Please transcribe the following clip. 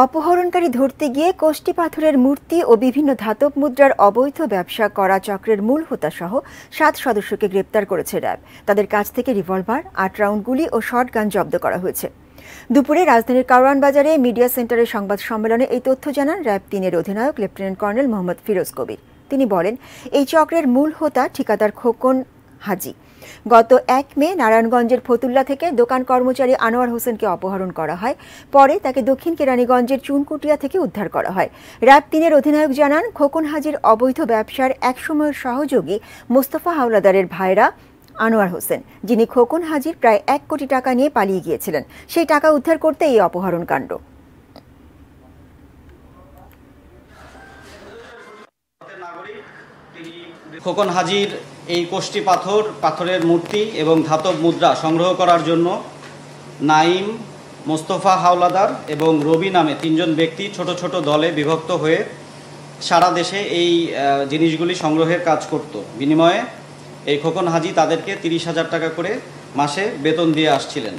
অপহরণকারী ধরতে গিয়ে কোষ্টি পাথরের মূর্তি ও বিভিন্ন ধাতব মুদ্রার অবৈধ ব্যবসা করা চক্রের মূল হোতাসহ 7 সদস্যকে গ্রেপ্তার করেছে র্যাব। তাদের কাছ থেকে রিভলভার, 8 রাউন্ড গুলি ও শটগান জব্দ করা হয়েছে। দুপুরে রাজধানীর কারওয়ান বাজারে মিডিয়া সেন্টারের সংবাদ সম্মেলনে এই তথ্য জানান র্যাব 3-এর অধিনায়ক লেফটেন্যান্ট কর্নেল মোহাম্মদ ফিরোজ কবির। তিনি বলেন, এই চক্রের মূল হোতা ঠিকাদার খোকন হাজি। গত 1 মে নারায়ণগঞ্জের ফতুল্লা থেকে দোকান কর্মচারী আনোয়ার হোসেনকে অপহরণ করা হয়। পরে তাকে দক্ষিণ কেরানীগঞ্জের চুনকুটিয়া থেকে উদ্ধার করা হয়। র্যাব 3-এর অধিনায়ক জানান, খোকন হাজির অবৈধ ব্যবসার একসময়ের সহযোগী মোস্তফা হাওলাদারের ভাইরা আনোয়ার হোসেন, যিনি খোকন হাজির প্রায় 1 কোটি টাকা নিয়ে পালিয়ে গিয়েছিলেন, সেই টাকা উদ্ধার করতে এই অপহরণ কাণ্ড। খোকন হাজির এই কোষ্টি পাথরের মূর্তি এবং ধাতব মুদ্রা সংগ্রহ করার জন্য নাইম, মোস্তফা হাওলাদার এবং রবি নামে 3 জন ব্যক্তি ছোট ছোট দলে বিভক্ত হয়ে সারা দেশে এই জিনিসগুলি সংগ্রহের কাজ করত। বিনিময়ে এই খোকন হাজি তাদেরকে 30,000 টাকা করে মাসে বেতন দিয়ে আসছিলেন।